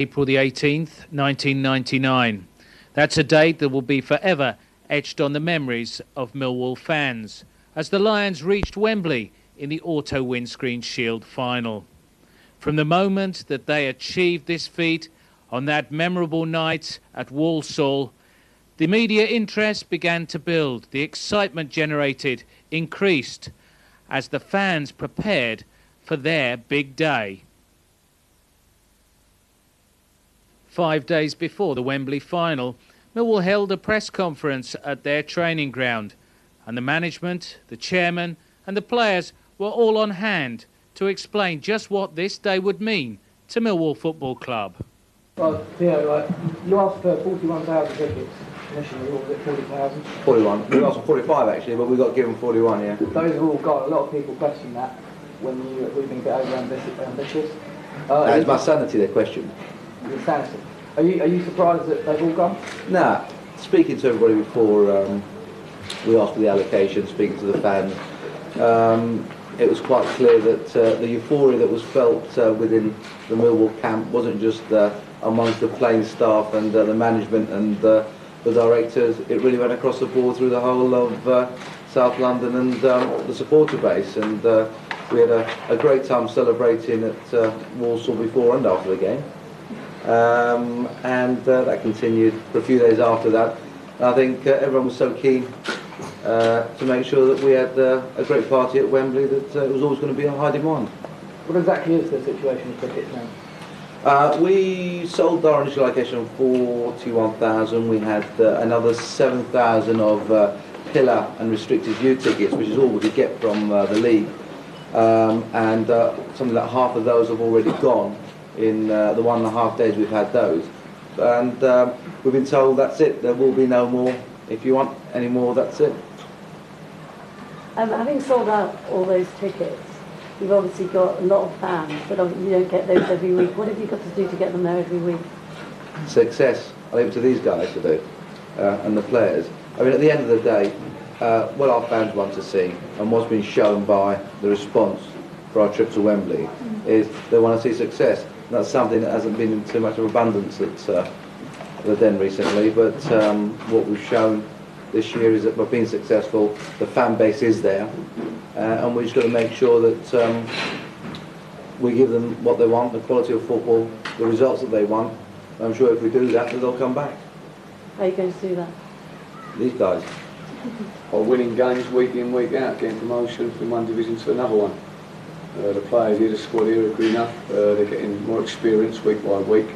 April the 18th, 1999. That's a date that will be forever etched on the memories of Millwall fans as the Lions reached Wembley in the Auto Windscreen Shield final. From the moment that they achieved this feat on that memorable night at Walsall, the media interest began to build. The excitement generated increased as the fans prepared for their big day. 5 days before the Wembley final, Millwall held a press conference at their training ground, and the management, the chairman and the players were all on hand to explain just what this day would mean to Millwall Football Club. Well, you asked for 41,000 tickets initially, or was it 40,000? 41. We asked for 45 actually, but we got given 41, yeah. Those have all got, a lot of people question that when we've been a bit over ambitious. It's my sanity they question. Your sanity. Are you surprised that they've all gone? Nah, speaking to everybody before we asked for the allocation, speaking to the fans, it was quite clear that the euphoria that was felt within the Millwall camp wasn't just amongst the playing staff and the management and the directors. It really went across the board through the whole of South London and the supporter base, and we had a great time celebrating at Walsall before and after the game. And that continued for a few days after that. I think everyone was so keen to make sure that we had a great party at Wembley that it was always going to be in high demand. What exactly is the situation with tickets now? We sold our initial allocation of 41,000. We had another 7,000 of pillar and restricted view tickets, which is all we could get from the league, and something like half of those have already gone in the 1.5 days we've had those, and we've been told that's it, there will be no more. If you want any more, that's it. Having sold out all those tickets, you've obviously got a lot of fans, but you don't get those every week. What have you got to do to get them there every week? Success. I leave it to these guys to do, and the players. I mean, at the end of the day, what our fans want to see, and what's been shown by the response for our trip to Wembley, is they want to see success. And that's something that hasn't been in too much of abundance at the Den recently, but what we've shown this year is that we've been successful, the fan base is there, and we've just got to make sure that we give them what they want, the quality of football, the results that they want. I'm sure if we do that, they'll come back. How are you going to do that? These guys. Or winning games week in, week out, getting promotion from one division to another one. The players here, the squad here are good enough, they're getting more experience week by week,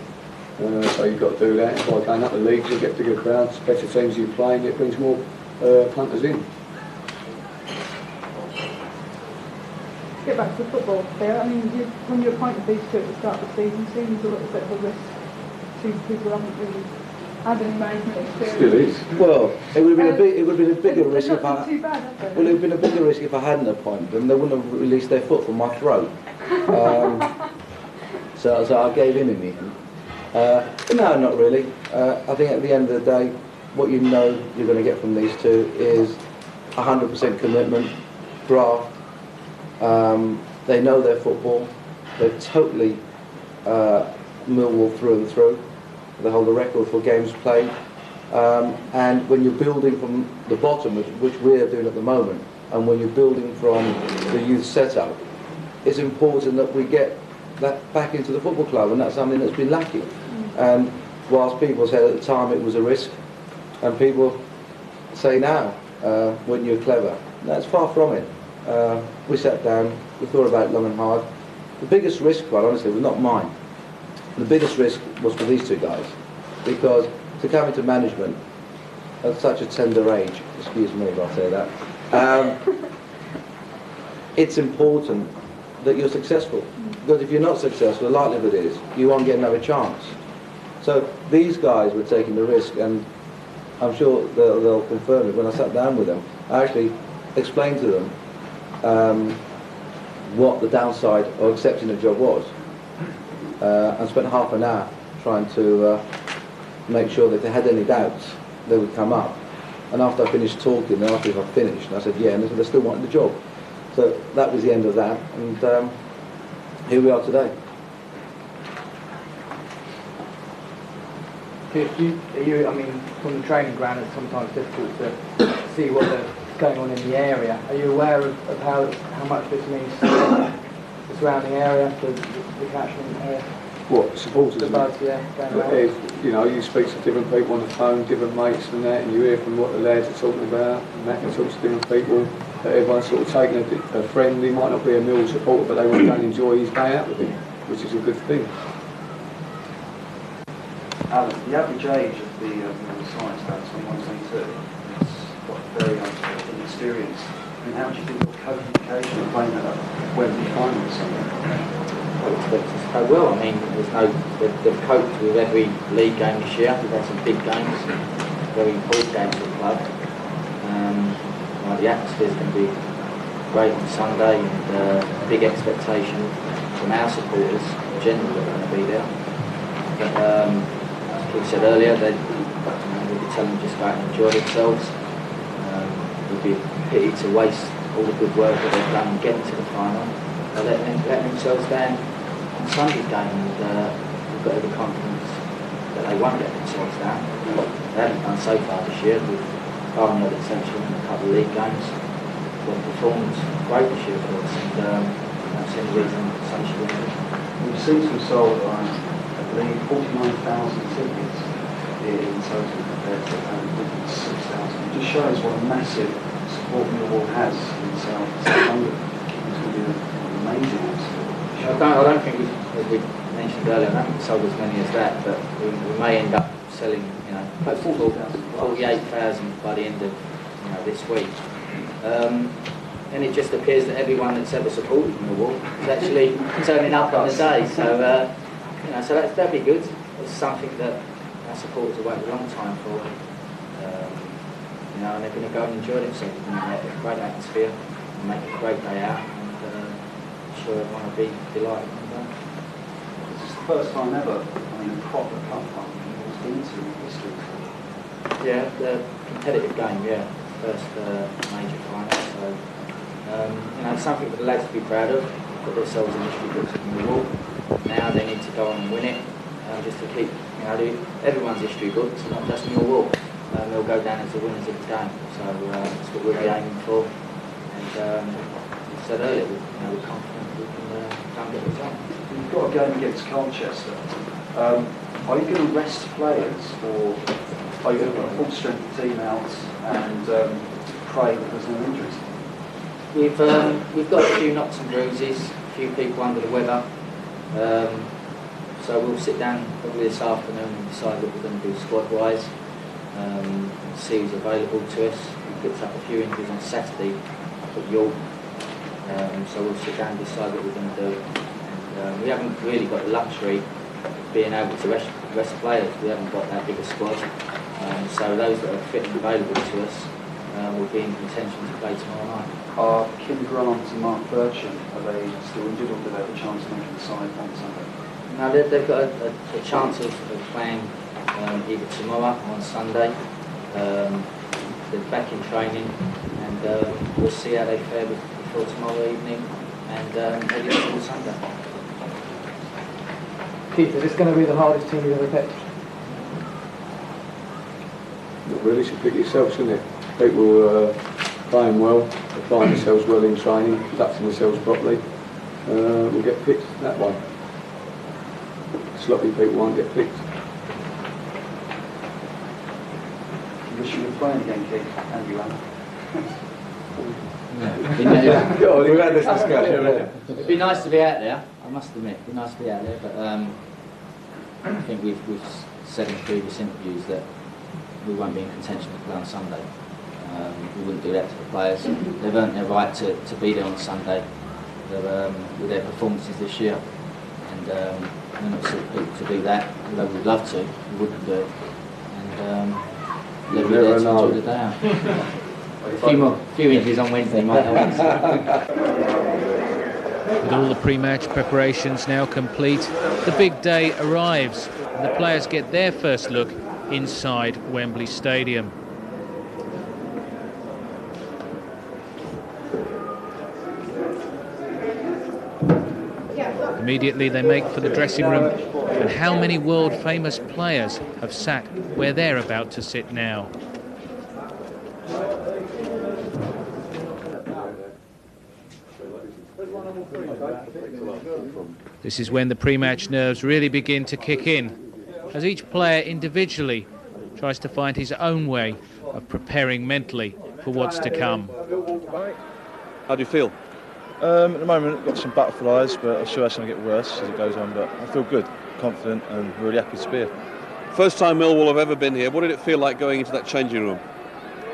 so you've got to do that. By going up the leagues you get bigger crowds, better teams you're playing, it brings more punters in. Get back to football there. I mean, when you appointed these two at the start of the season, seems a little bit of a risk to people who haven't really had any management experience. Still is. Well, it would have been a bigger risk if I. Too bad, have they? Well, it would have been a bigger risk if I hadn't appointed them. They wouldn't have released their foot from my throat. So I gave in the end. But no, not really. I think at the end of the day, what you know you're going to get from these two is 100% commitment, graft. They know their football. They're totally Millwall through and through. They hold the record for games played. And when you're building from the bottom, which we're doing at the moment, and when you're building from the youth setup, it's important that we get that back into the football club, and that's something that's been lacking. And whilst people said at the time it was a risk, and people say now, when you're clever, that's far from it. We sat down, we thought about it long and hard. The biggest risk, quite honestly, was not mine. The biggest risk was for these two guys, because to come into management at such a tender age, excuse me if I say that, it's important that you're successful, because if you're not successful, the likelihood is you won't get another chance. So these guys were taking the risk, and I'm sure they'll confirm it. When I sat down with them, I actually explained to them what the downside of accepting the job was, and spent half an hour trying to make sure that if they had any doubts, they would come up. And after I finished talking, they asked me if I finished, and I said yeah, and they said they still wanted the job. So that was the end of that, and here we are today. I mean, from the training ground, it's sometimes difficult to see what's going on in the area. Are you aware of how much this means to the surrounding area, the catchment area? What, supporters? The buzz, yeah, going around. You know, you speak to different people on the phone, different mates and that, and you hear from what the lads are talking about. Matt talks to different people. Everyone's sort of taking a friend. He might not be a Millwall supporter, but they want to go and enjoy his day out with him, which is a good thing. Alan, the average age of the side is about 21, 22. It's got very inexperienced. I mean, how do you think of communication of playing at a Wembley final or something? I would expect to play well. I mean, they've coped with every league game this year. We've had some big games, very important games for the club. The atmosphere is going to be great on Sunday, and big expectation from our supporters in general that are going to be there. But as we said earlier, we'll be telling them just go out and enjoy themselves. It would be a pity to waste all the good work that they've done getting to the final. Letting themselves down on Sunday's game, and we've got every confidence that they won't let themselves down. They haven't done so far this year, with barring the exception in a couple of league games. They've performed great this year for us, and that's the only reason Sunday should win. We've seen some sold on, I believe, 49,000 tickets in total compared to 6,000. It just shows what a massive support Millwall has in South London. It's going to be an amazing experience. I don't think, as we mentioned earlier, I don't think we sold as many as that, but we may end up selling, close to 48,000 by the end of this week. And it just appears that everyone that's ever supported Millwall is actually turning up on the day. So, so that'd be good. It's something that our supporters have waited a long time for. And they're going to go and enjoy themselves. Have a great atmosphere, and make a great day out, and I'm sure everyone will be delighted. This is the first time ever, a proper cup final was into history. Yeah, the competitive game, yeah. First major final, so it's something for the lads to be proud of. Put themselves in history books of Millwall. Now they need to go on and win it, just to keep everyone's history books, not just Millwall. They'll go down as the winners of the game, so that's what we'll be aiming for. And as I said earlier, we're confident we can get the result. You've got a game against Colchester. Are you going to rest players, or are you going to put a full strength team out and pray that there's no injuries? We've got a few knocks and bruises, a few people under the weather. So we'll sit down probably this afternoon and decide what we're going to do squad-wise. See who's available to us. We picked up a few injuries on Saturday up at York. So we'll sit down and decide what we're going to do. And we haven't really got the luxury of being able to rest players. We haven't got that big a squad. So those that are fit and available to us will be in contention to play tomorrow night. Are Kim Grant and Mark Bircham, are they still injured, or do they have a chance of making the side on Sunday? No, they've got a chance of playing either tomorrow or on Sunday. They're back in training, and we'll see how they fare before tomorrow evening, and maybe on Sunday. Keith, is this going to be the hardest team you've ever picked? Not really, should pick yourself, shouldn't it? People playing well, applying themselves well in training, conducting themselves properly. Will get picked that way. Sloppy people won't get picked. You wish you were playing again, Keith, and you haven't. We've had this discussion. It'd be nice to be out there, I must admit. It'd be nice to be out there, but I think we've said in previous interviews that we won't be in contention to play on Sunday. We wouldn't do that to the players. They've earned their right to be there on Sunday with their performances this year. And we're not sort of people to do that, although we'd love to, we wouldn't do it. And they'll be there to enjoy the day out. A few injuries on Wednesday might help. With all the pre-match preparations now complete, the big day arrives and the players get their first look inside Wembley Stadium. Immediately they make for the dressing room And how many world-famous players have sat where they're about to sit now? This is when the pre-match nerves really begin to kick in, as each player individually tries to find his own way of preparing mentally for what's to come. How do you feel? At the moment, I've got some butterflies, but I'm sure that's going to get worse as it goes on. But I feel good, confident, and really happy to be here. First time Millwall have ever been here. What did it feel like going into that changing room?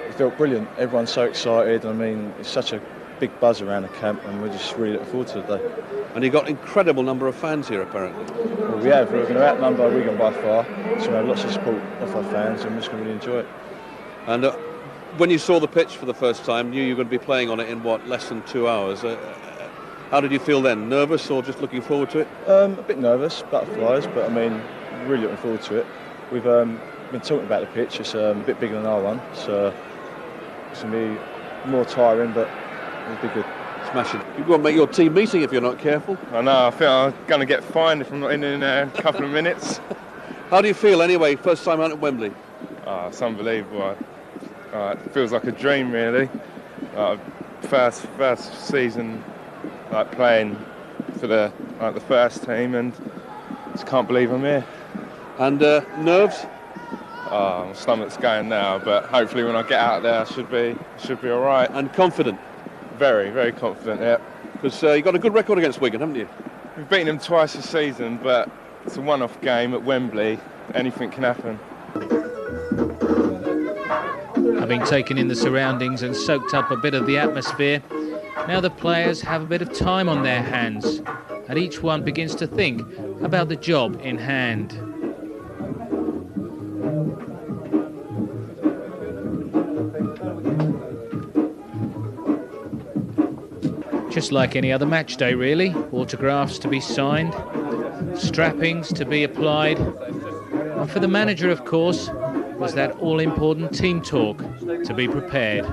It felt brilliant. Everyone's so excited. I mean, it's such a big buzz around the camp, and we're just really looking forward to the day. And you've got an incredible number of fans here, apparently. Well, we have. We're going to outnumber Wigan by far, so we have lots of support off our fans, and we're just going to really enjoy it. And when you saw the pitch for the first time, knew you were going to be playing on it in, what, less than 2 hours. How did you feel then? Nervous or just looking forward to it? A bit nervous, butterflies, but I mean, really looking forward to it. We've been talking about the pitch. It's a bit bigger than our one, so it's going to be more tiring, but it'll be good. Smashing. You've got to make your team meeting if you're not careful. I know, I think I'm going to get fined if I'm not in a couple of minutes. How do you feel anyway, first time out at Wembley? It's unbelievable. It feels like a dream, really. First season playing for the first team, and just can't believe I'm here. And nerves? My stomach's going now, but hopefully when I get out there I should be all right. And confident? Very, very confident, yeah. Because you've got a good record against Wigan, haven't you? We've beaten them twice this season, but it's a one-off game at Wembley. Anything can happen. Having taken in the surroundings and soaked up a bit of the atmosphere, now the players have a bit of time on their hands, and each one begins to think about the job in hand. Just like any other match day, really. Autographs to be signed, strappings to be applied, and for the manager, of course, was that all-important team talk to be prepared.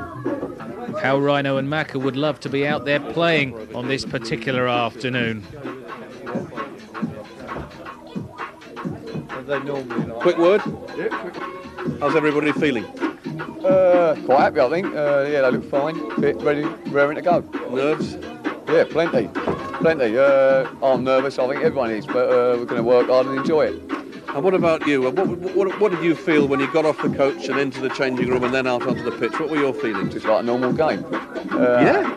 How Rhino and Macca would love to be out there playing on this particular afternoon. Quick word? How's everybody feeling? Quite happy, I think. Yeah, they look fine, fit, ready, raring to go. Nerves? Yeah, plenty. I'm nervous, I think everyone is, but we're going to work hard and enjoy it. And what about you? What did you feel when you got off the coach and into the changing room and then out onto the pitch? What were your feelings? Just like a normal game. Yeah?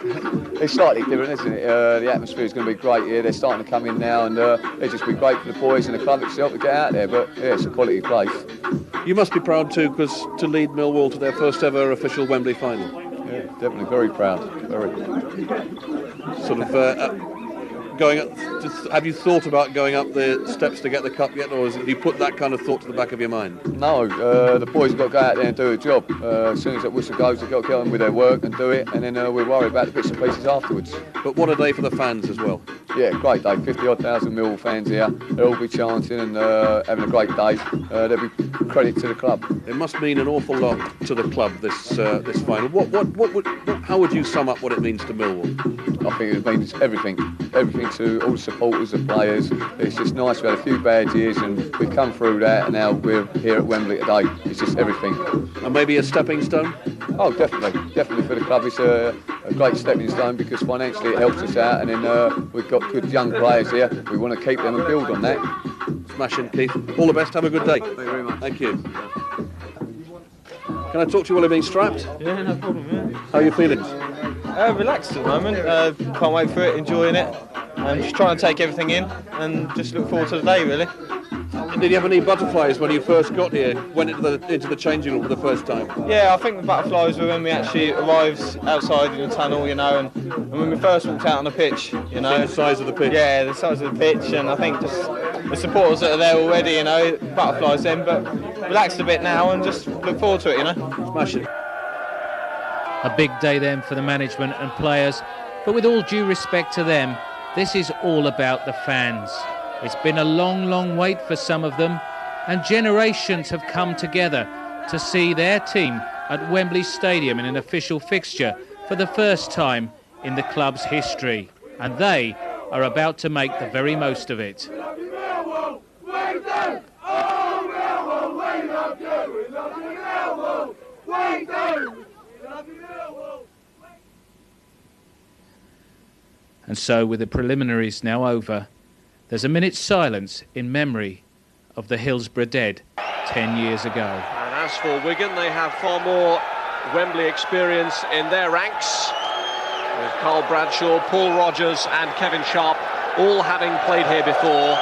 It's slightly different, isn't it? The atmosphere is going to be great here. They're starting to come in now, and it'll just be great for the boys and the club itself to get out there. But yeah, it's a quality place. You must be proud too, because to lead Millwall to their first ever official Wembley final. Yeah, definitely very proud. Very. Sort of going up. Have you thought about going up the steps to get the cup yet, or have you put that kind of thought to the back of your mind? No, the boys have got to go out there and do a job. As soon as that whistle goes, they've got to get on with their work and do it, and then we'll worry about the bits and pieces afterwards. But what a day for the fans as well. Yeah, great day. 50-odd thousand Millwall fans here. They'll all be chanting and having a great day. There'll be credit to the club. It must mean an awful lot to the club, this final. How would you sum up what it means to Millwall? I think it means everything to all the supporters, the players. It's just nice. We had a few bad years and we've come through that, and now we're here at Wembley today. It's just everything. And maybe a stepping stone? Oh, definitely for the club. It's a great stepping stone because financially it helps us out, and then we've got good young players here. We want to keep them and build on that. Smashing, Keith. All the best. Have a good day. Thank you very much. Thank you. Can I talk to you while you're being strapped? Yeah, no problem. Yeah. How are you feeling? Relaxed at the moment. Can't wait for it. Enjoying it. Just trying to take everything in and just look forward to the day, really. Did you have any butterflies when you first got here? Went into the changing room for the first time? Yeah, I think the butterflies were when we actually arrived outside in the tunnel, you know, and when we first walked out on the pitch, you know. The size of the pitch? Yeah, the size of the pitch, and I think just the supporters that are there already, you know, butterflies then, but relaxed a bit now and just look forward to it, you know. Smashing. A big day then for the management and players, but with all due respect to them, this is all about the fans. It's been a long wait for some of them, and generations have come together to see their team at Wembley Stadium in an official fixture for the first time in the club's history. And they are about to make the very most of it. do! Oh, Millwall, we love you! We love you, Millwall! We do! We love you, Millwall! And so, with the preliminaries now over, there's a minute's silence in memory of the Hillsborough dead 10 years ago. And as for Wigan, they have far more Wembley experience in their ranks, with Carl Bradshaw, Paul Rogers and Kevin Sharp all having played here before.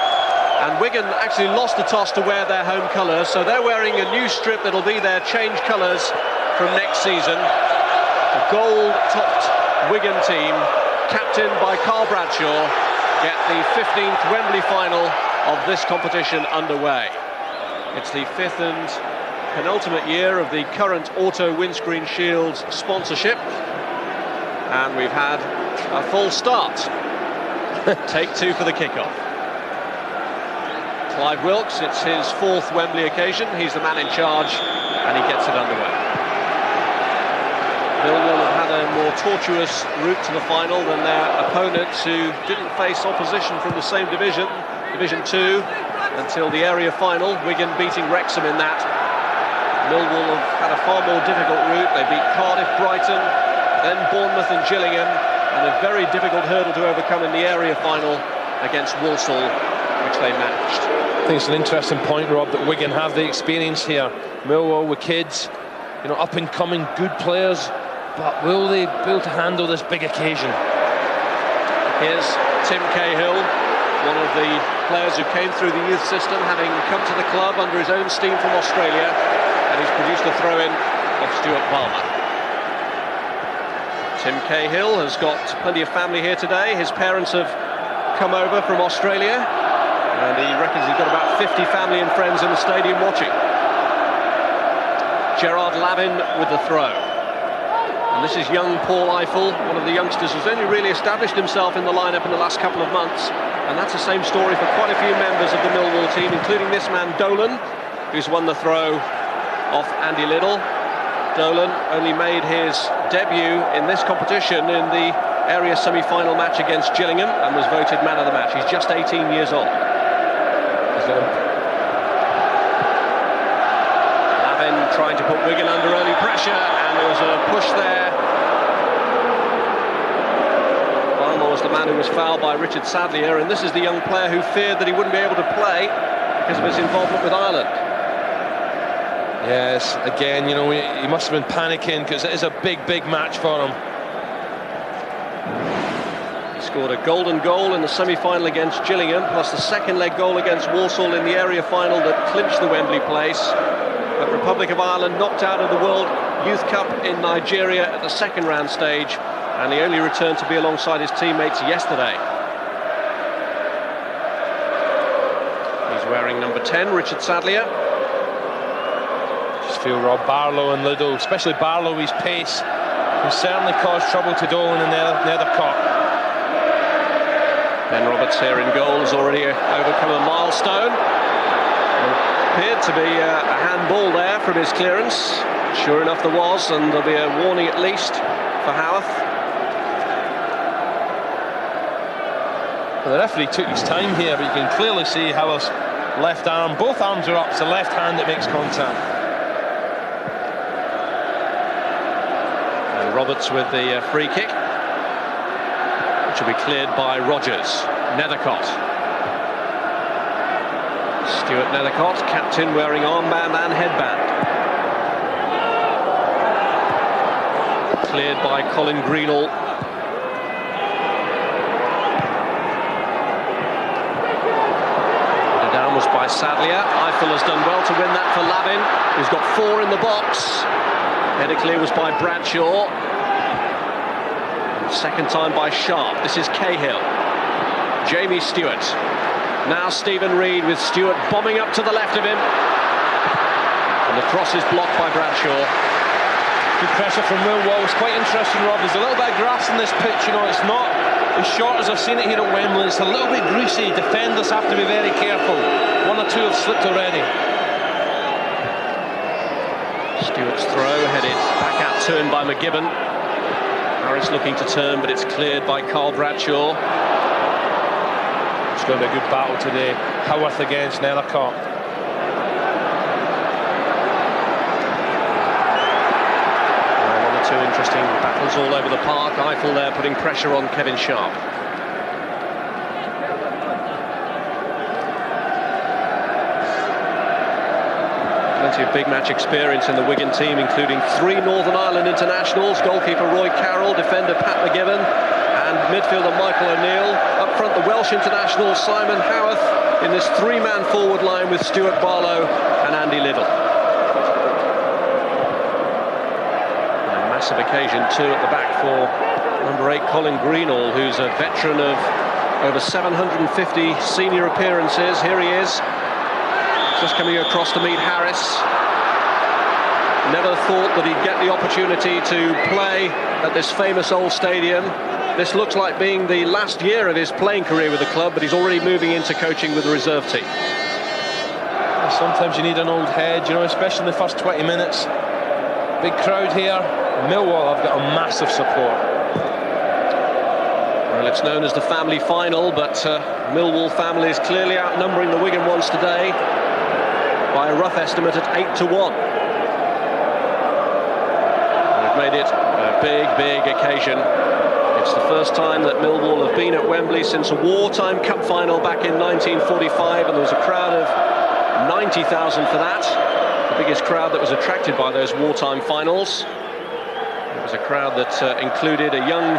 And Wigan actually lost the toss to wear their home colours, so they're wearing a new strip that'll be their change colours from next season. The gold-topped Wigan team, captained by Carl Bradshaw, get the 15th Wembley final of this competition underway. It's the 5th and penultimate year of the current Auto Windscreen Shield's sponsorship, and we've had a full start. Take two for the kickoff. Clive Wilkes, it's his 4th Wembley occasion. He's the man in charge, and he gets it underway. Millwall have had a more tortuous route to the final than their opponents, who didn't face opposition from the same division, Division 2, until the area final, Wigan beating Wrexham in that. Millwall have had a far more difficult route. They beat Cardiff, Brighton, then Bournemouth and Gillingham, and a very difficult hurdle to overcome in the area final against Walsall, which they managed. I think it's an interesting point, Rob, that Wigan have the experience here. Millwall with kids, you know, up-and-coming good players, but will they be able to handle this big occasion? Here's Tim Cahill, one of the players who came through the youth system, having come to the club under his own steam from Australia, and he's produced a throw-in of Stuart Palmer. Tim Cahill has got plenty of family here today. His parents have come over from Australia, and he reckons he's got about 50 family and friends in the stadium watching. Gerard Lavin with the throw. And this is young Paul Eiffel, one of the youngsters who's only really established himself in the lineup in the last couple of months. And that's the same story for quite a few members of the Millwall team, including this man Dolan, who's won the throw off Andy Liddell. Dolan only made his debut in this competition in the area semi-final match against Gillingham and was voted man of the match. He's just 18 years old. Lavin trying to put Wigan under early pressure, and there was a push there. Palmer was the man who was fouled by Richard Sadlier, and this is the young player who feared that he wouldn't be able to play because of his involvement with Ireland. Yes, again, you know, he must have been panicking because it is a big, big match for him. He scored a golden goal in the semi-final against Gillingham, plus the second leg goal against Walsall in the area final that clinched the Wembley place. But Republic of Ireland knocked out of the World Youth Cup in Nigeria at the second round stage, and he only returned to be alongside his teammates yesterday. He's wearing number 10, Richard Sadlier. Feel Rob, Barlow and Liddell, especially Barlow, his pace, can certainly cause trouble to Dolan and Nethercott. Ben Roberts here in goal has already overcome a milestone. Appeared to be a handball there from his clearance. Sure enough there was, and there'll be a warning at least for Howarth. Well, the referee took his time here, but you can clearly see Howarth's left arm, both arms are up, it's the left hand that makes contact. Roberts with the free kick, which will be cleared by Rogers. Nethercott. Stuart Nethercott, captain, wearing armband and headband. Cleared by Colin Greenall. The down was by Sadlier. Eiffel has done well to win that for Lavin, who's got 4 in the box. Header clear was by Bradshaw. Second time by Sharp. This is Cahill. Jamie Stewart. Now Stephen Reid with Stewart bombing up to the left of him. And the cross is blocked by Bradshaw. Good pressure from Millwall. It's quite interesting, Rob. There's a little bit of grass in this pitch, you know, it's not as short as I've seen it here at Wembley. It's a little bit greasy. Defenders have to be very careful. 1 or 2 have slipped already. Stewart's throw headed back out to him by McGibbon. Harris looking to turn, but it's cleared by Carl Bradshaw. It's going to be a good battle today. Howarth against Nethercott. One or two interesting battles all over the park. Eiffel there putting pressure on Kevin Sharp. Plenty of big match experience in the Wigan team, including 3 Northern Ireland internationals, goalkeeper Roy Carroll, defender Pat McGibbon, and midfielder Michael O'Neill. Up front, the Welsh international Simon Howarth in this 3-man forward line with Stuart Barlow and Andy Liddell. A massive occasion too at the back for number 8 Colin Greenall, who's a veteran of over 750 senior appearances. Here he is, just coming across to meet Harris. Never thought that he'd get the opportunity to play at this famous old stadium. This looks like being the last year of his playing career with the club, but he's already moving into coaching with the reserve team. Sometimes you need an old head, you know, especially in the first 20 minutes. Big crowd here. Millwall have got a massive support. Well, it's known as the family final, but Millwall family is clearly outnumbering the Wigan ones today by a rough estimate at 8-1. They've made it a big occasion. It's the first time that Millwall have been at Wembley since a wartime cup final back in 1945, and there was a crowd of 90,000 for that. The biggest crowd that was attracted by those wartime finals. It was a crowd that included a young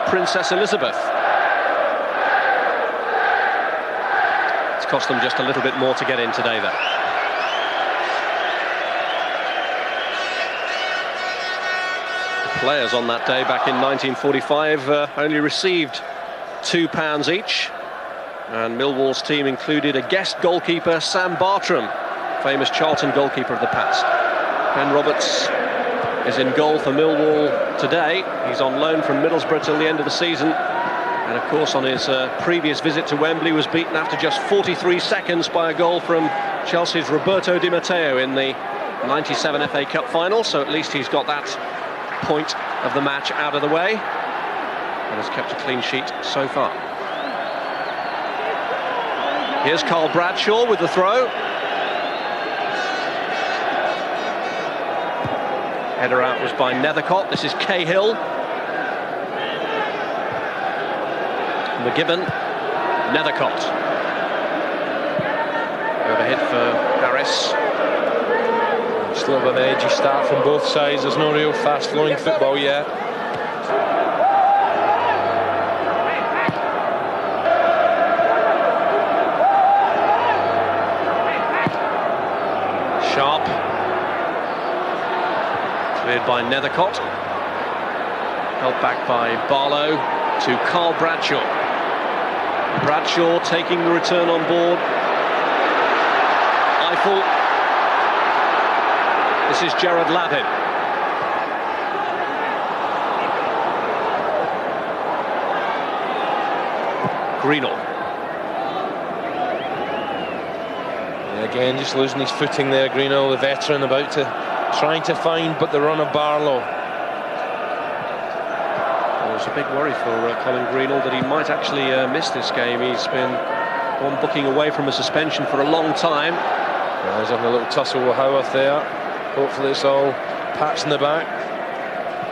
Princess Elizabeth. It's cost them just a little bit more to get in today, though. Players on that day back in 1945 only received £2 each, and Millwall's team included a guest goalkeeper, Sam Bartram, famous Charlton goalkeeper of the past. Ben Roberts is in goal for Millwall today. He's on loan from Middlesbrough till the end of the season, and of course on his previous visit to Wembley was beaten after just 43 seconds by a goal from Chelsea's Roberto Di Matteo in the 97 FA Cup final, so at least he's got that point of the match out of the way and has kept a clean sheet so far. Here's Carl Bradshaw with the throw. Header out was by Nethercott. This is Cahill. McGibbon. Nethercott. Overhead for Harris. Just a little bit of an edgy start from both sides. There's no real fast-flowing football yet. Sharp. Cleared by Nethercott. Held back by Barlow to Carl Bradshaw. Bradshaw taking the return on board. Eiffel. This is Gerard Lavin. Greenall. Again, just losing his footing there, Greenall, the veteran, about to trying to find, but the run of Barlow. Well, it's a big worry for Colin Greenall that he might actually miss this game. He's been one booking away from a suspension for a long time. Yeah, he's having a little tussle with Howarth there. Hopefully it's all pats in the back.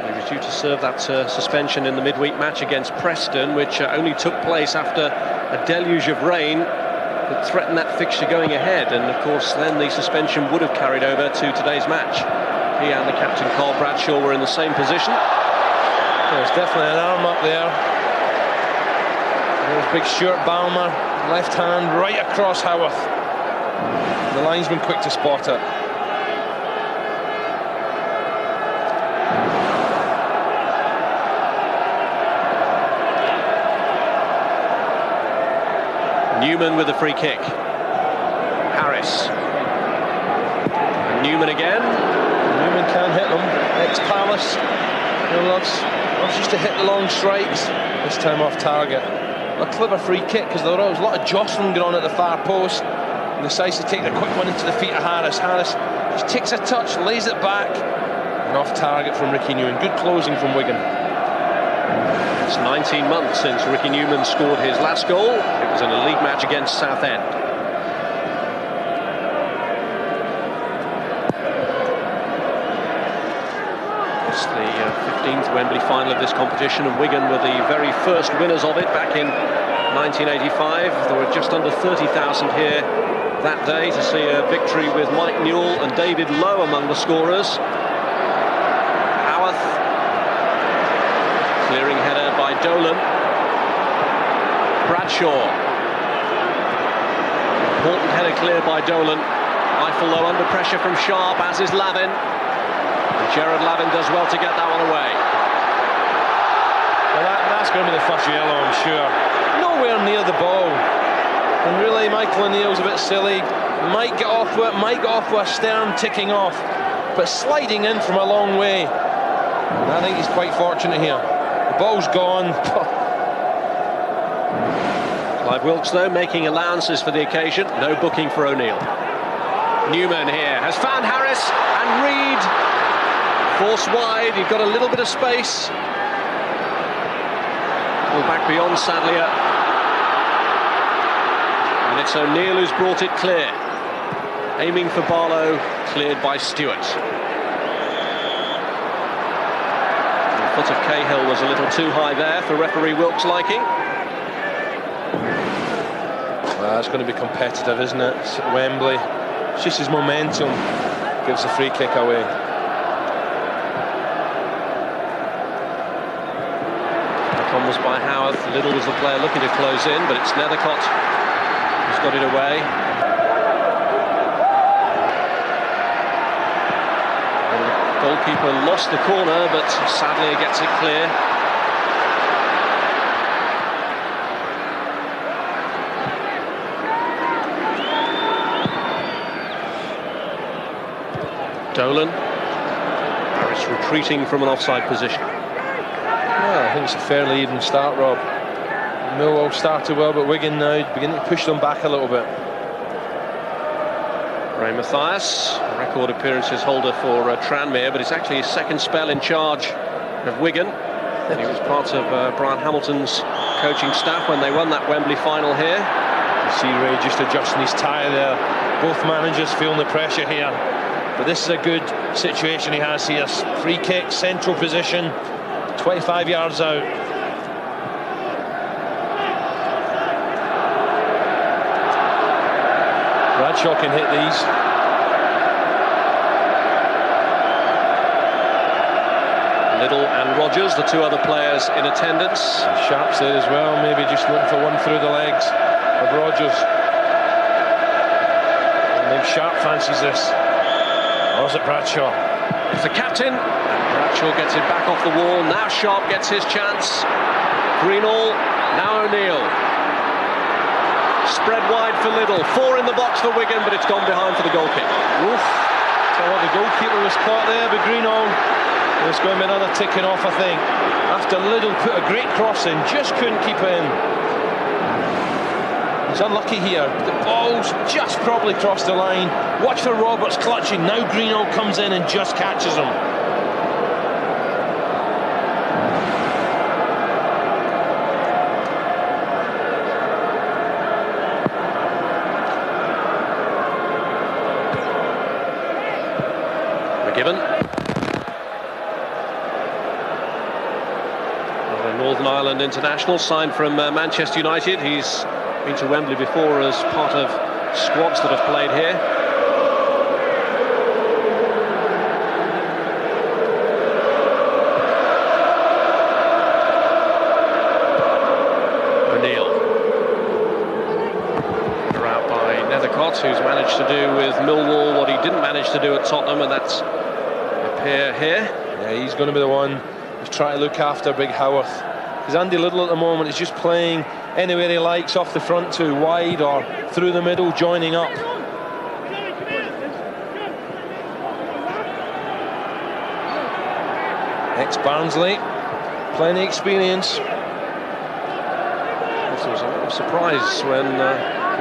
He was due to serve that suspension in the midweek match against Preston, which only took place after a deluge of rain that threatened that fixture going ahead, and of course then the suspension would have carried over to today's match. He and the captain Carl Bradshaw were in the same position. There's definitely an arm up there. There's big Stuart Balmer, left hand right across Howarth. The linesman quick to spot it. Newman with the free kick. Harris. And Newman again. Newman can hit them. Ex-Palace. Loves used to hit the long strikes. This time off target. A clever free kick because there was a lot of jostling going on at the far post. And decides to take the quick one into the feet of Harris. Harris just takes a touch, lays it back. And off target from Ricky Newman. Good closing from Wigan. It's 19 months since Ricky Newman scored his last goal. It was in a league match against Southend. It's the 15th Wembley final of this competition, and Wigan were the very first winners of it back in 1985. There were just under 30,000 here that day to see a victory with Mike Newell and David Lowe among the scorers. Howarth, clearing header by Dolan. Bradshaw, important header clear by Dolan. Eiffel low under pressure from Sharp, as is Lavin. And Gerard Lavin does well to get that one away. Well, that's going to be the first yellow, I'm sure. Nowhere near the ball. And really, Michael O'Neill's a bit silly. Might get off with it, might get off with a stern ticking off. But sliding in from a long way. And I think he's quite fortunate here. The ball's gone. Clive Wilkes, though, making allowances for the occasion. No booking for O'Neill. Newman here has found Harris, and Reed forced wide. You've got a little bit of space. Pull back beyond Sadlier. And it's O'Neill who's brought it clear. Aiming for Barlow, cleared by Stewart. The foot of Cahill was a little too high there for referee Wilkes' liking. Well, it's going to be competitive, isn't it? It's at Wembley. It's just his momentum gives the free kick away. Was by Howarth. Little was the player looking to close in, but it's Nethercott who's got it away. And the goalkeeper lost the corner, but sadly gets it clear. Dolan. Harris retreating from an offside position. Well, I think it's a fairly even start, Rob. Millwall started well, but Wigan now beginning to push them back a little bit. Ray Mathias, record appearances holder for Tranmere, but it's actually his second spell in charge of Wigan. And he was part of Brian Hamilton's coaching staff when they won that Wembley final here. You see Ray just adjusting his tie there. Both managers feeling the pressure here. But this is a good situation he has here. Free kick, central position. 25 yards out. Bradshaw can hit these. Little and Rogers, the two other players in attendance. Sharp's there as well, maybe just looking for one through the legs of Rogers. And maybe Sharp fancies this. Or is it Bradshaw? It's the captain. Bradshaw gets it back off the wall. Now Sharp gets his chance. Greenall, now O'Neill. Spread wide for Little. 4 in the box for Wigan, but it's gone behind for the goal kick. Oof. So what, the goalkeeper was caught there, but Greenall. There's going to be another ticking off, I think. After Little put a great cross in, just couldn't keep it in. He's unlucky here. The ball's just probably crossed the line. Watch for Roberts clutching. Now Greenall comes in and just catches him. McGibbon. Northern Ireland international, signed from Manchester United. He's been to Wembley before as part of squads that have played here. O'Neill. They're out by Nethercott, who's managed to do with Millwall what he didn't manage to do at Tottenham, and that's appear here. Yeah, he's going to be the one who's trying to look after Big Howarth. Because Andy Little at the moment is just playing anywhere he likes, off the front two, wide or through the middle, joining up. Ex-Barnsley, plenty of experience. There was a lot of surprise when the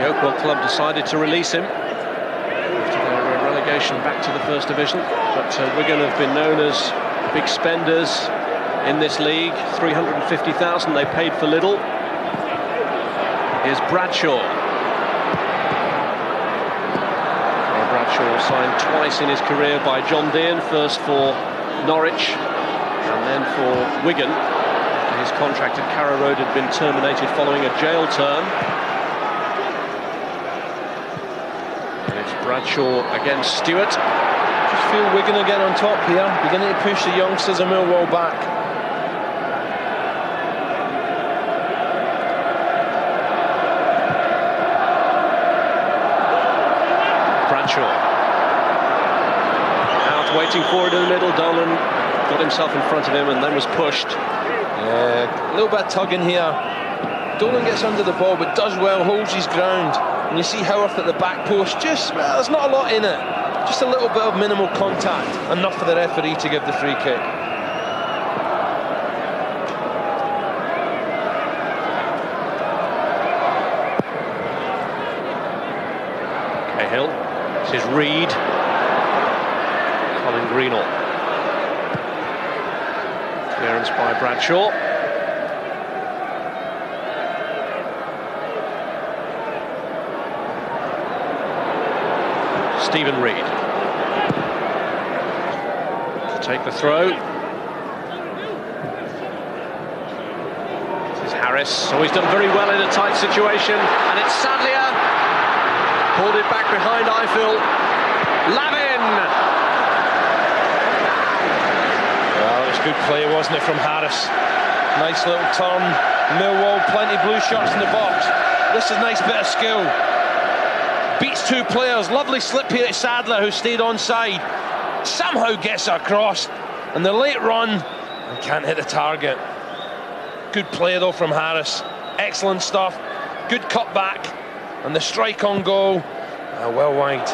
Oakwell club decided to release him after their relegation back to the First Division. But Wigan have been known as big spenders in this league. 350,000 they paid for little. Here's Bradshaw. Bradshaw signed twice in his career by John Dean, first for Norwich and then for Wigan. His contract at Carrow Road had been terminated following a jail term. And it's Bradshaw against Stewart. Just feel Wigan again on top here, beginning to push the youngsters of Millwall back. Bradshaw. Out waiting for it in the middle. Dolan got himself in front of him and then was pushed. Yeah, a little bit of tugging here. Dolan gets under the ball but does well, holds his ground. And you see Howarth at the back post, well, there's not a lot in it. Just a little bit of minimal contact, enough for the referee to give the free kick. Cahill, this is Reed. Colin Greenall. Clearance by Bradshaw. Stephen Reed to take the throw. This is Harris. Always done very well in a tight situation, and it's Sadlier. Pulled it back behind Eiffel. Lavin. Well, it was good play, wasn't it, from Harris? Nice little turn. Millwall, plenty blue shirts in the box. This is a nice bit of skill. Beats two players. Lovely slip here at Sadler, who stayed onside. Somehow gets across, and the late run and can't hit the target. Good play though from Harris. Excellent stuff. Good cut back, and the strike on goal. Well wide.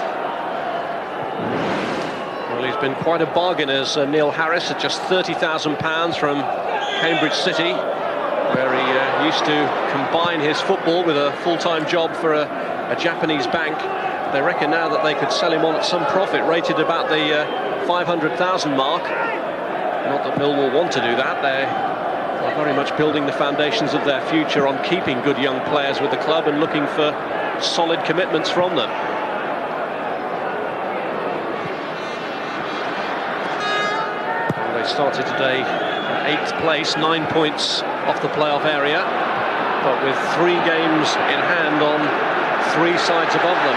Well, he's been quite a bargain as Neil Harris at just £30,000 from Cambridge City, where he used to combine his football with a full-time job for a Japanese bank. They reckon now that they could sell him on at some profit, rated about the 500,000 mark. Not that Millwall want to do that. They're very much building the foundations of their future on keeping good young players with the club and looking for solid commitments from them. Well, they started today in 8th place, 9 points off the playoff area, but with 3 games in hand on 3 sides above them.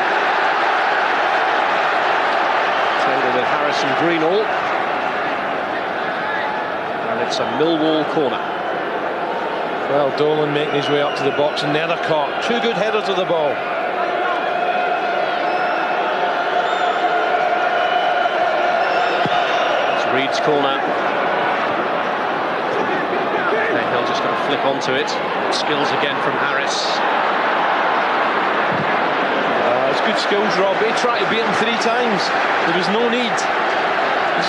Taylor with Harris and Greenall. And it's a Millwall corner. Well, Dolan making his way up to the box and Nethercott. 2 good headers of the ball. It's Reed's corner. Cahill just going to flip onto it. Skills again from Harris. It's good skills, Rob. He tried to beat him 3 times. There was no need.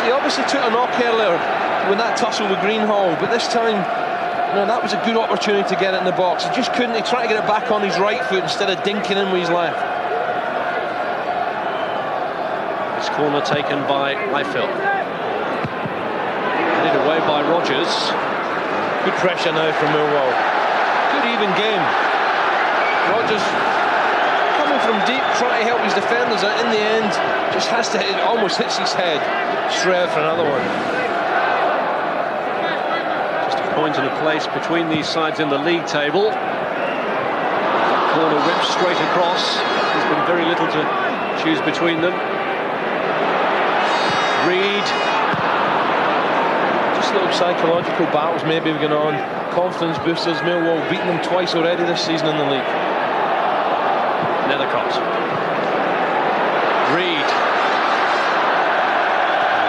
He obviously took a knock earlier when that tussle with Greenhall, but this time, that was a good opportunity to get it in the box. He just couldn't. He tried to get it back on his right foot instead of dinking in with his left. This corner taken by Eiffel. Headed away by Rogers. Good pressure now from Millwall. Good even game. Rogers coming from deep, trying to help his defenders out. In the end, just has to hit it, almost hits his head. Straight out for another one. Just a point and a place between these sides in the league table. Corner whipped straight across. There's been very little to choose between them. Reed. Just little psychological battles maybe going on. Confidence boosters. Millwall beaten them twice already this season in the league. Nethercott. Reed.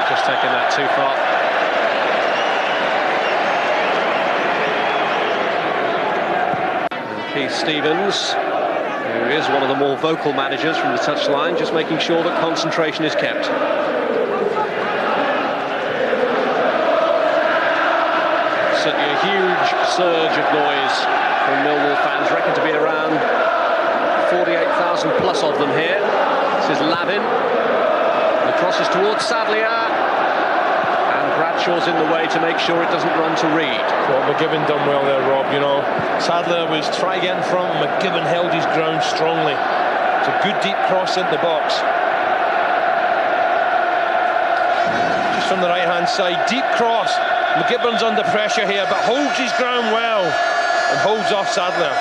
Just taking that too far. And Keith Stevens, who is one of the more vocal managers from the touchline, just making sure that concentration is kept. Certainly a huge surge of noise from Millwall fans, reckoned to be around 48,000 plus of them here. This is Lavin. The cross is towards Sadlier. And Bradshaw's in the way to make sure it doesn't run to Reed. Well, McGibbon done well there, Rob, you know. Sadler was trying to get in front, and McGibbon held his ground strongly. It's a good deep cross into the box. Just from the right-hand side, deep cross. McGibbon's under pressure here, but holds his ground well and holds off Sadler.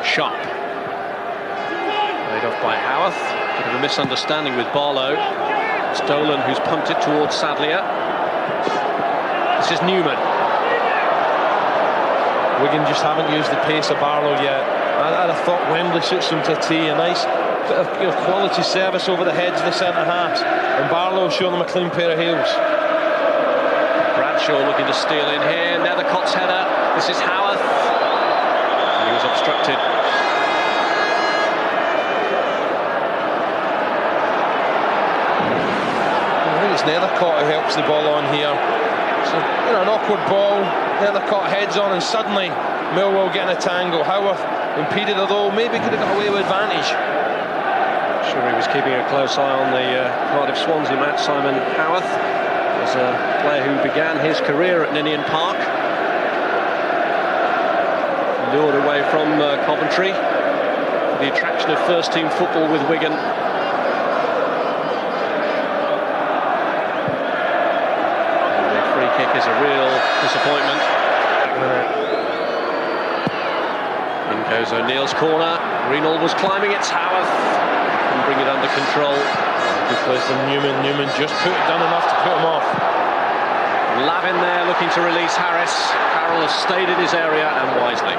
Sharp. Laid off by Howarth. Bit of a misunderstanding with Barlow. It's Dolan who's pumped it towards Sadler. This is Newman. Wigan just haven't used the pace of Barlow yet. I'd have thought Wembley suits them to a T. A nice bit of quality service over the heads of the centre-halves. And Barlow showing them a clean pair of heels. Bradshaw looking to steal in here. Nethercott's header. This is Howarth. And he was obstructed. I think it's Nethercott who helps the ball on here. So, you know, an awkward ball. Nethercott heads on, and suddenly Millwall getting a tangle. Howarth impeded, although maybe could have got away with advantage. Sure, he was keeping a close eye on the Cardiff Swansea match. Simon Howarth is a player who began his career at Ninian Park, lured away from Coventry for the attraction of first-team football with Wigan. And the free kick is a real disappointment. In goes O'Neill's corner. Greenall was climbing. It's Howarth. And bring it under control. Good place from Newman. Newman just done enough to put him off. Lavin there looking to release Harris. Carroll has stayed in his area, and wisely.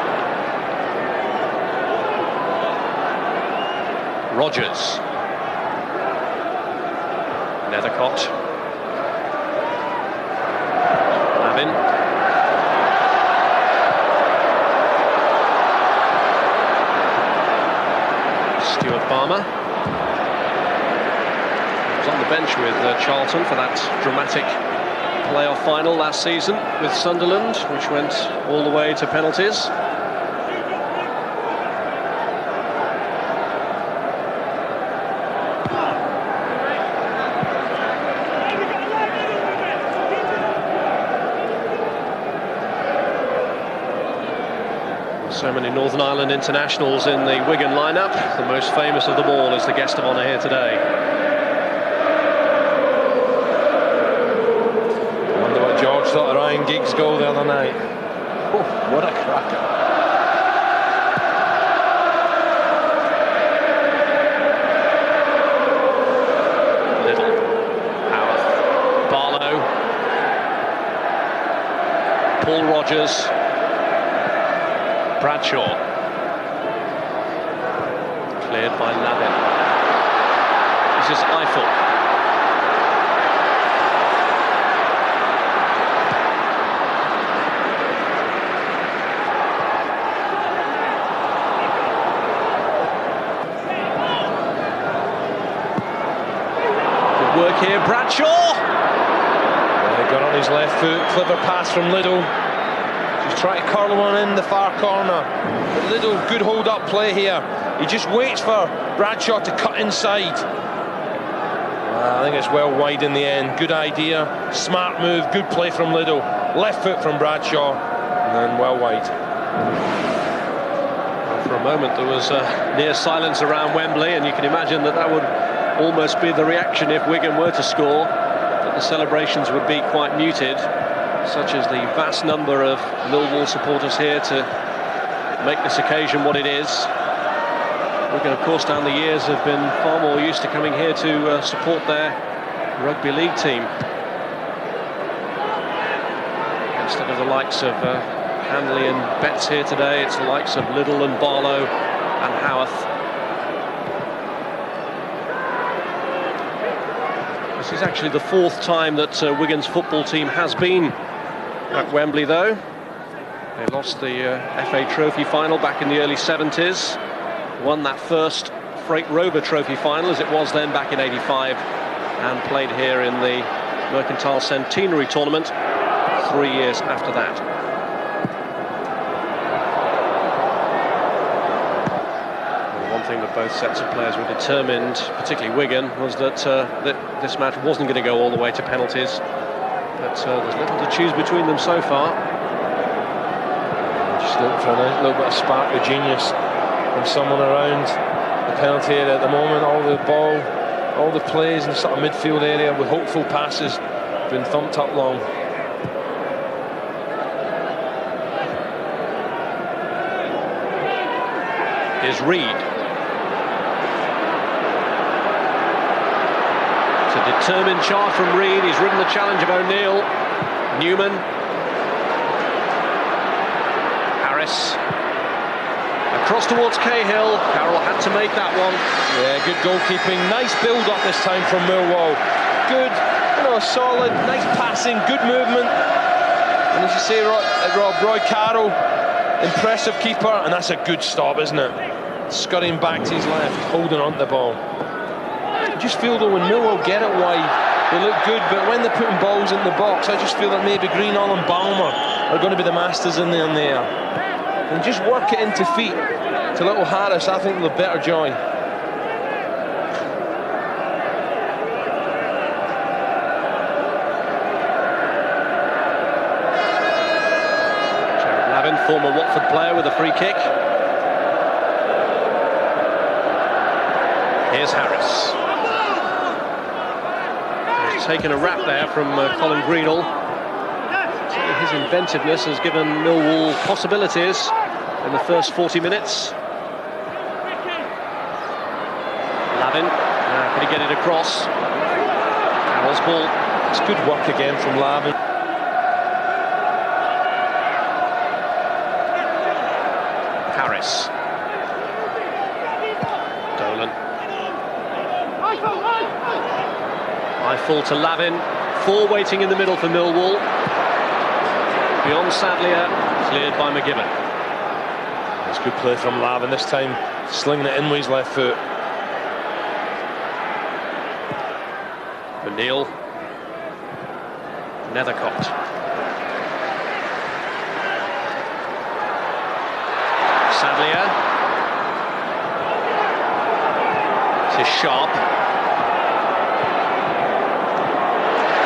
Rogers. Nethercott. Lavin. Stuart Barmer. He was on the bench with Charlton for that dramatic playoff final last season with Sunderland, which went all the way to penalties. So many Northern Ireland internationals in the Wigan lineup. The most famous of them all is the guest of honour here today. I wonder what George thought of Ryan Giggs' goal the other night. Oh, what a cracker. Little. Howarth. Barlow. Paul Rogers. Bradshaw. Cleared by Lavin. This is Eiffel. Good work here, Bradshaw. Well, he got on his left foot. Clever pass from Liddell. Just trying to curl one in the far corner. But Liddell, good hold-up play here. He just waits for Bradshaw to cut inside. I think it's well wide in the end. Good idea, smart move, good play from Liddell. Left foot from Bradshaw, and then well wide. Well, for a moment there was near silence around Wembley, and you can imagine that that would almost be the reaction if Wigan were to score. That the celebrations would be quite muted. Such as the vast number of Millwall supporters here to make this occasion what it is. Wigan, of course, down the years have been far more used to coming here to support their rugby league team. Instead of the likes of Hanley and Betts here today, it's the likes of Liddell and Barlow and Howarth. This is actually the fourth time that Wigan's football team has been at Wembley, though. They lost the FA Trophy final back in the early 70s. Won that first Freight Rover Trophy final, as it was then back in '85, and played here in the Mercantile Centenary Tournament 3 years after that. One thing that but both sets of players were determined, particularly Wigan, was that this match wasn't going to go all the way to penalties. But there's little to choose between them so far. Just looking for a little bit of spark of genius from someone around the penalty area at the moment. All the ball, all the plays in the sort of midfield area with hopeful passes been thumped up long. Here's Reid. It's a determined charge from Reid. He's ridden the challenge of O'Neill. Newman. Harris. Across towards Cahill. Carroll had to make that one. Yeah, good goalkeeping. Nice build-up this time from Millwall. Good, solid, nice passing, good movement. And as you say, Roy Carroll, impressive keeper, and that's a good stop, isn't it? Scurrying back to his left, holding on to the ball. I just feel though when Millwall get it wide, they look good, but when they're putting balls in the box, I just feel that maybe Greenall and Balmer are going to be the masters in there. And just work it into feet to little Harris, I think they'll have better joy. Former Watford player with a free kick. Here's Harris. He's taken a rap there from Colin Greenall. His inventiveness has given Millwall possibilities in the first 40 minutes. Lavin, can he get it across? Carroll's ball. It's good work again from Lavin. Harris. Dolan. Eyeful to Lavin. 4 waiting in the middle for Millwall. Beyond Sadlier, cleared by McGibbon. That's good play from Lavin this time, slinging it in with his left foot. O'Neill. Nethercott. Sadlier. This is Sharp.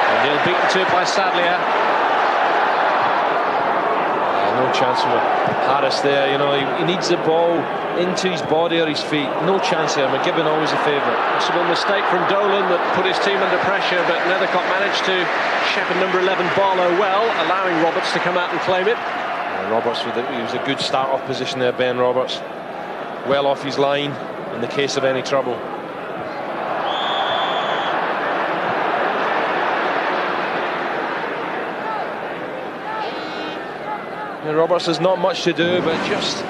O'Neill beaten to it by Sadlier. No chance for Harris there, he needs the ball into his body or his feet. No chance there. McGibbon always a favourite. Possible mistake from Dolan that put his team under pressure, but Nethercott managed to shepherd number 11 Barlow well, allowing Roberts to come out and claim it. Roberts, he was a good start-off position there, Ben Roberts. Well off his line in the case of any trouble. Roberts has not much to do, but just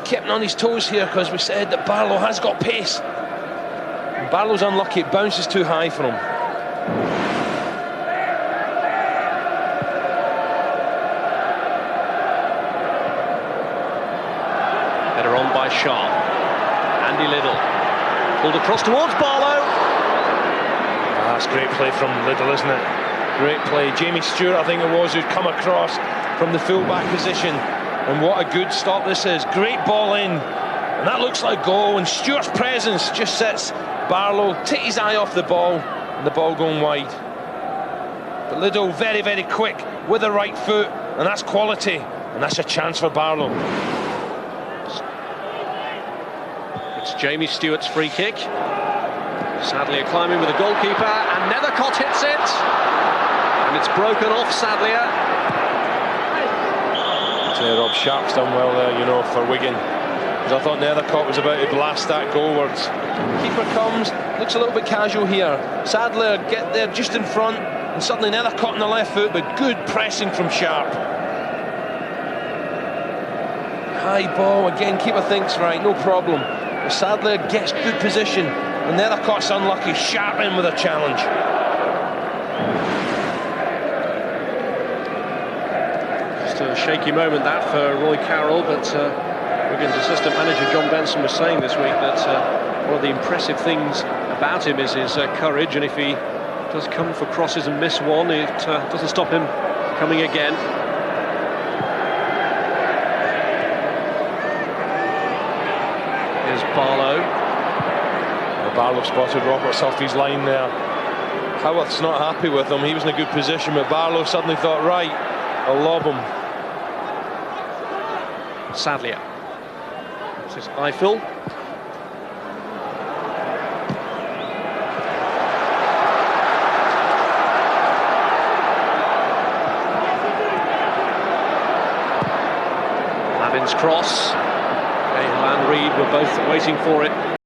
keeping on his toes here, because we said that Barlow has got pace. And Barlow's unlucky, it bounces too high for him. Header on by Sharp. Andy Liddell. Pulled across towards Barlow. That's great play from Liddell, isn't it? Great play. Jamie Stewart, I think it was, who'd come across from the full-back position. And what a good stop this is. Great ball in. And that looks like goal. And Stewart's presence just sets Barlow, take his eye off the ball, and the ball going wide. But Liddell very, very quick with the right foot. And that's quality. And that's a chance for Barlow. It's Jamie Stewart's free kick. Sadlier climbing with the goalkeeper, and Nethercott hits it. And it's broken off Sadlier. Rob Sharp's done well there, for Wigan. Because I thought Nethercott was about to blast that goalwards. Keeper comes, looks a little bit casual here. Sadlier get there just in front, and suddenly Nethercott on the left foot, but good pressing from Sharp. High ball, again, keeper thinks, right, no problem. But Sadlier gets good position, and Nethercott's unlucky. Sharp in with a challenge. A shaky moment that for Roy Carroll, but Wigan's assistant manager John Benson was saying this week that one of the impressive things about him is his courage, and if he does come for crosses and miss one, it doesn't stop him coming again. Here's Barlow. Barlow spotted Roberts off his line there. Howarth's not happy with him. He was in a good position, but Barlow suddenly thought, right, I'll lob him. Sadlier. This is Eiffel. Lavin's cross. Cahill and Reid were both waiting for it.